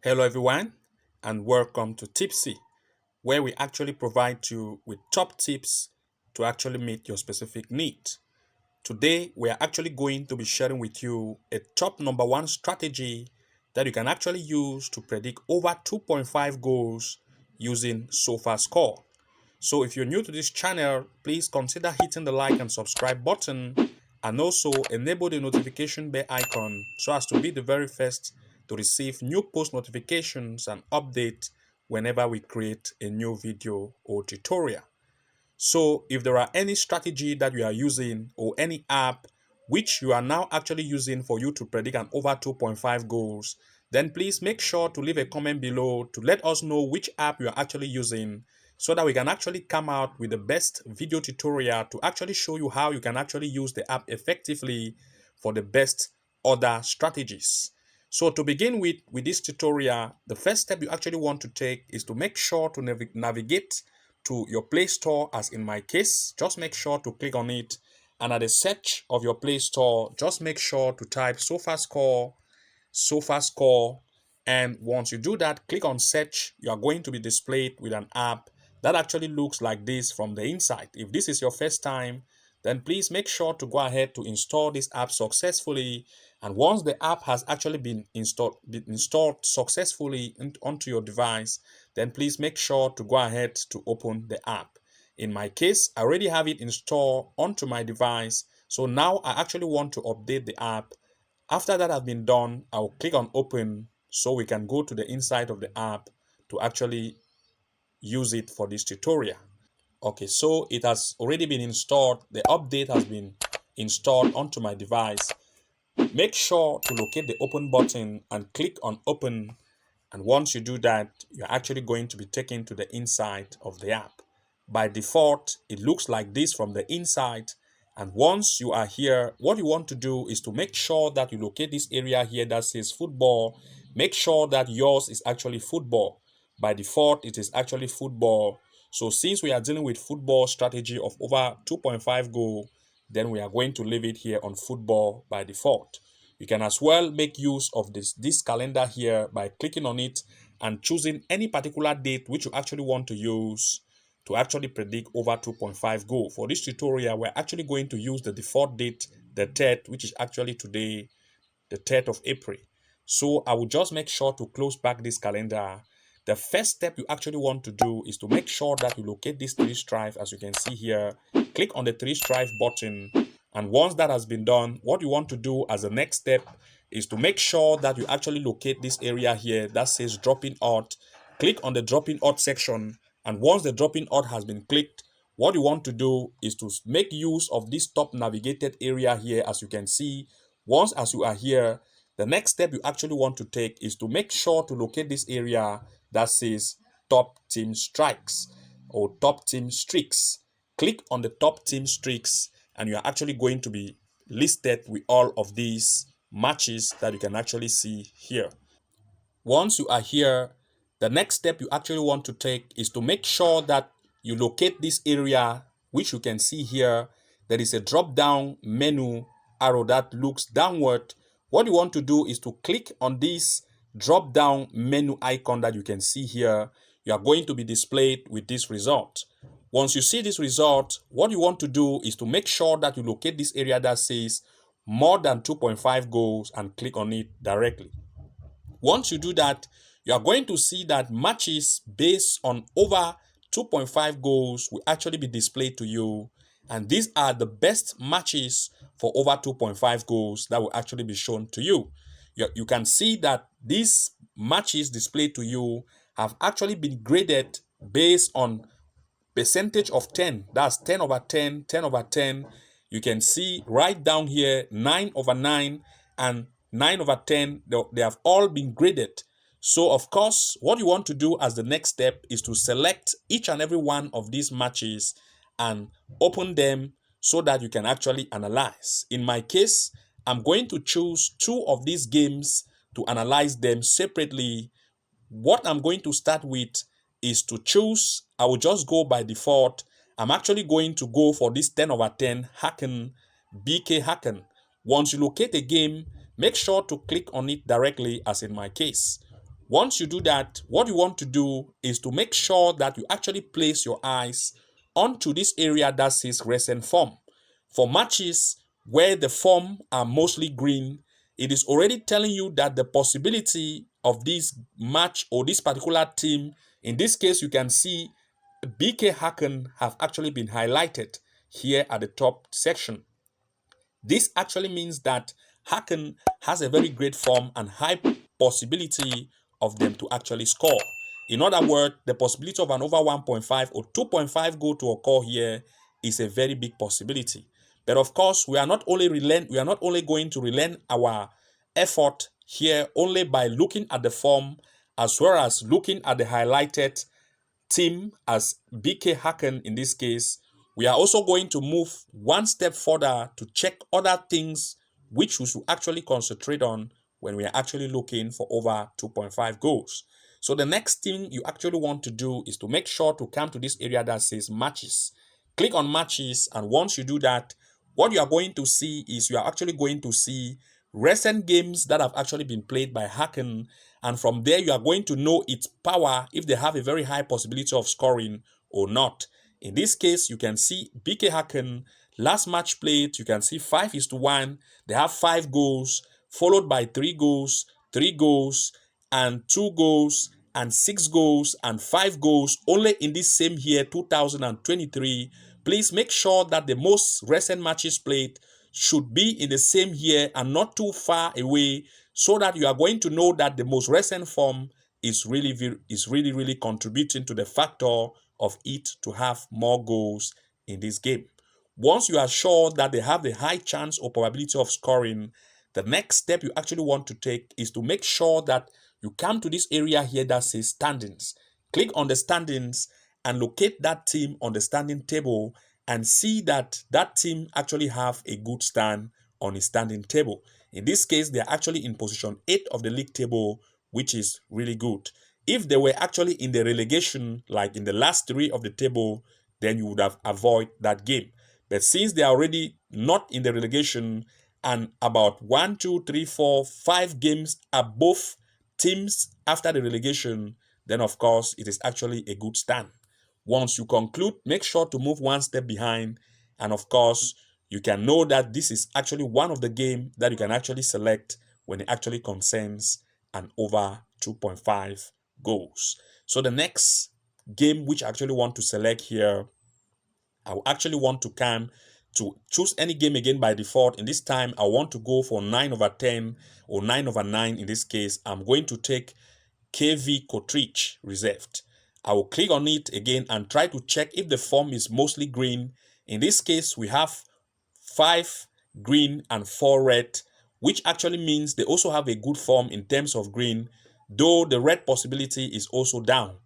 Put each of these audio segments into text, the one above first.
Hello everyone and welcome to Tipsy, where we actually provide you with top tips to actually meet your specific need. Today we are actually going to be sharing with you a top number one strategy that you can actually use to predict over 2.5 goals using Sofascore. So if you're new to this channel, please consider hitting the like and subscribe button and also enable the notification bell icon so as to be the very first to receive new post notifications and updates whenever we create a new video or tutorial. So if there are any strategy that you are using or any app which you are now actually using for you to predict an over 2.5 goals, then please make sure to leave a comment below to let us know which app you are actually using so that we can actually come out with the best video tutorial to actually show you how you can actually use the app effectively for the best other strategies. So to begin with this tutorial, the first step you actually want to take is to make sure to navigate to your Play Store. As in my case, just make sure to click on it, and at the search of your Play Store, just make sure to type Sofascore, and once you do that, click on search. You are going to be displayed with an app that actually looks like this from the inside. If this is your first time, then please make sure to go ahead to install this app successfully. And once the app has actually been installed successfully onto your device, then please make sure to go ahead to open the app. In my case, I already have it installed onto my device. So now I actually want to update the app. After that has been done, I'll click on open so we can go to the inside of the app to actually use it for this tutorial. Okay, so it has already been installed. The update has been installed onto my device. Make sure to locate the open button and click on open. And once you do that, you're actually going to be taken to the inside of the app. By default, it looks like this from the inside. And once you are here, what you want to do is to make sure that you locate this area here that says football. Make sure that yours is actually football. By default, it is actually football. So since we are dealing with football strategy of over 2.5 goal, then we are going to leave it here on football by default. You can as well make use of this calendar here by clicking on it and choosing any particular date which you actually want to use to actually predict over 2.5 goal. For this tutorial, we're actually going to use the default date, the 3rd, which is actually today, the 3rd of April. So I will just make sure to close back this calendar. The first step you actually want to do is to make sure that you locate this 3 stripe. As you can see here, click on the 3 stripe button. And once that has been done, what you want to do as the next step is to make sure that you actually locate this area here that says dropping out. Click on the dropping out section. And once the dropping out has been clicked, what you want to do is to make use of this top navigated area here. As you can see, once as you are here, the next step you actually want to take is to make sure to locate this area that says top team strikes or top team streaks. Click on the top team streaks and you are actually going to be listed with all of these matches that you can actually see here. Once you are here, the next step you actually want to take is to make sure that you locate this area, which you can see here. There is a drop down menu arrow that looks downward. What you want to do is to click on this drop down menu icon that you can see here. You are going to be displayed with this result. Once you see this result, what you want to do is to make sure that you locate this area that says more than 2.5 goals and click on it directly. Once you do that, you are going to see that matches based on over 2.5 goals will actually be displayed to you. And these are the best matches for over 2.5 goals that will actually be shown to you. You can see that these matches displayed to you have actually been graded based on percentage of 10. That's 10 over 10, 10 over 10. You can see right down here 9 over 9 and 9 over 10. They have all been graded. So of course, what you want to do as the next step is to select each and every one of these matches and open them so that you can actually analyze. In my case, I'm going to choose 2 of these games to analyze them separately. What I'm going to start with is to choose. I will just go by default. I'm actually going to go for this 10 over 10 Hacken, BK Hacken. Once you locate a game, make sure to click on it directly, as in my case. Once you do that, what you want to do is to make sure that you actually place your eyes onto this area that says recent form. For matches where the form are mostly green, it is already telling you that the possibility of this match or this particular team, in this case, you can see BK Hacken have actually been highlighted here at the top section. This actually means that Hacken has a very great form and high possibility of them to actually score. In other words, the possibility of an over 1.5 or 2.5 goal to occur here is a very big possibility. But of course, we are not only going to relent our effort here only by looking at the form as well as looking at the highlighted team as BK Hacken in this case. We are also going to move one step further to check other things which we should actually concentrate on when we are actually looking for over 2.5 goals. So the next thing you actually want to do is to make sure to come to this area that says matches. Click on matches, and once you do that, what you are going to see is you are actually going to see recent games that have actually been played by Hacken, and from there you are going to know its power if they have a very high possibility of scoring or not. In this case, you can see BK Hacken last match played, you can see 5:1. They have 5 goals, followed by 3 goals, 3 goals, and 2 goals, and 6 goals, and 5 goals only in this same year 2023. Please make sure that the most recent matches played should be in the same year and not too far away, so that you are going to know that the most recent form is really contributing to the factor of it to have more goals in this game. Once you are sure that they have the high chance or probability of scoring, the next step you actually want to take is to make sure that you come to this area here that says standings. Click on the standings and locate that team on the standing table and see that that team actually have a good stand on a standing table. In this case, they are actually in position 8 of the league table, which is really good. If they were actually in the relegation, like in the last 3 of the table, then you would have avoided that game. But since they are already not in the relegation and about 1, 2, 3, 4, 5 games above teams after the relegation, then of course it is actually a good stand. Once you conclude, make sure to move one step behind, and of course you can know that this is actually one of the game that you can actually select when it actually concerns an over 2.5 goals. So the next game which I actually want to select here, I will actually want to come to choose any game again by default. In this time, I want to go for 9/10 or 9/9. In this case, I'm going to take KV Kotrich reserved. I will click on it again and try to check if the form is mostly green. In this case, we have 5 green and 4 red, which actually means they also have a good form in terms of green, though the red possibility is also down.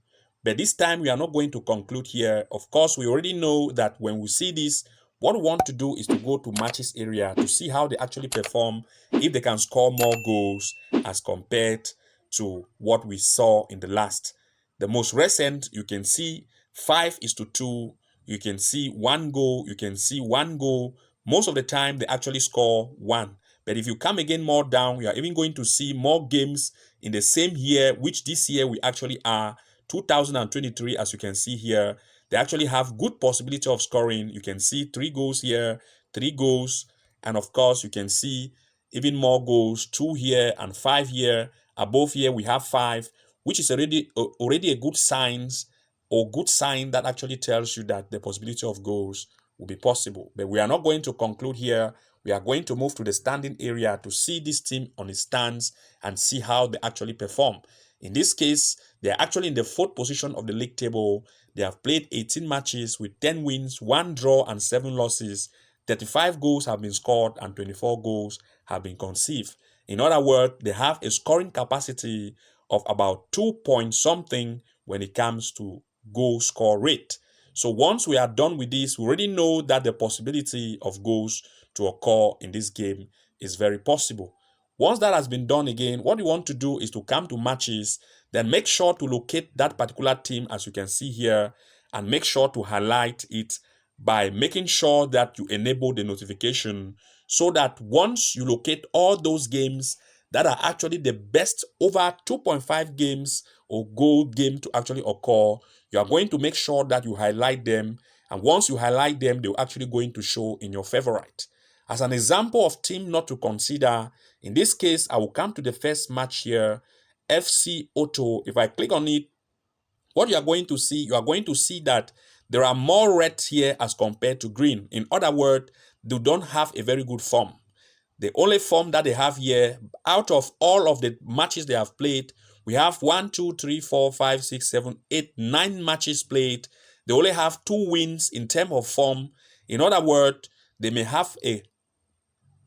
But this time we are not going to conclude here. Of course, we already know that when we see this, what we want to do is to go to matches area to see how they actually perform, if they can score more goals as compared to what we saw in the last. The most recent, you can see 5:2. You can see 1 goal. You can see 1 goal. Most of the time, they actually score 1. But if you come again more down, you are even going to see more games in the same year, which this year we actually are 2023. As you can see here, they actually have good possibility of scoring. You can see 3 goals here, 3 goals, and of course you can see even more goals, 2 here and 5 here. Above here we have 5, which is already a good sign that actually tells you that the possibility of goals will be possible. But we are not going to conclude here. We are going to move to the standing area to see this team on its stands and see how they actually perform. In this case, they are actually in the 4th position of the league table. They have played 18 matches with 10 wins, 1 draw, and 7 losses. 35 goals have been scored and 24 goals have been conceived. In other words, they have a scoring capacity of about 2 point something when it comes to goal score rate. So once we are done with this, we already know that the possibility of goals to occur in this game is very possible. Once that has been done again, what you want to do is to come to matches, then make sure to locate that particular team as you can see here, and make sure to highlight it by making sure that you enable the notification, so that once you locate all those games that are actually the best over 2.5 games or goal game to actually occur, you are going to make sure that you highlight them. And once you highlight them, they're actually going to show in your favorite. As an example of team not to consider, in this case, I will come to the first match here, FC Auto. If I click on it, what you are going to see that there are more red here as compared to green. In other words, they don't have a very good form. The only form that they have here, out of all of the matches they have played, we have 1, 2, 3, 4, 5, 6, 7, 8, 9 matches played. They only have 2 wins in terms of form. In other words, they may have a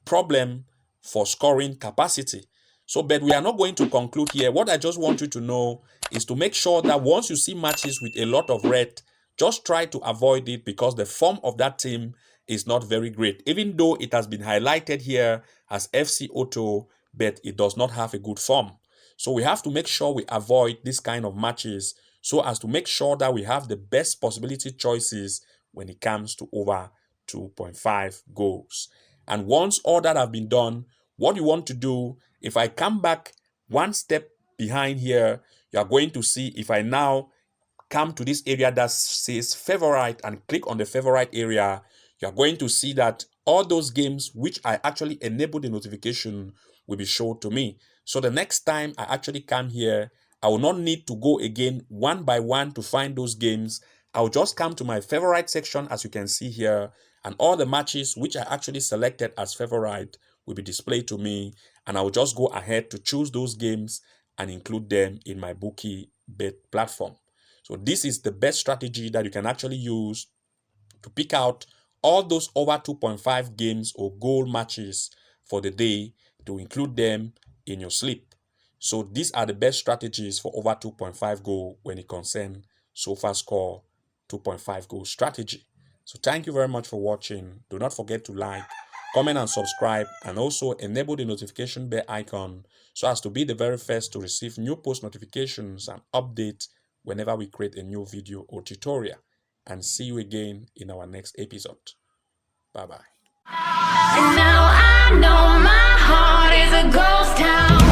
problem for scoring capacity. So, but we are not going to conclude here. What I just want you to know is to make sure that once you see matches with a lot of red, just try to avoid it because the form of that team is not very great. Even though it has been highlighted here as FC Auto, but it does not have a good form. So we have to make sure we avoid this kind of matches so as to make sure that we have the best possibility choices when it comes to over 2.5 goals. And once all that have been done, what you want to do, if I come back one step behind here, you are going to see if I now come to this area that says favorite and click on the favorite area, you are going to see that all those games which I actually enable the notification will be shown to me. So the next time I actually come here, I will not need to go again one by one to find those games. I will just come to my favorite section, as you can see here, and all the matches which I actually selected as favorite will be displayed to me, and I will just go ahead to choose those games and include them in my bookie bet platform. So this is the best strategy that you can actually use to pick out all those over 2.5 games or goal matches for the day to include them in your sleep. So these are the best strategies for over 2.5 goal when it concerns Sofascore 2.5 goal strategy. So thank you very much for watching. Do not forget to like, comment and subscribe, and also enable the notification bell icon so as to be the very first to receive new post notifications and updates whenever we create a new video or tutorial. And see you again in our next episode. Bye-bye. And now I know my heart is a ghost town.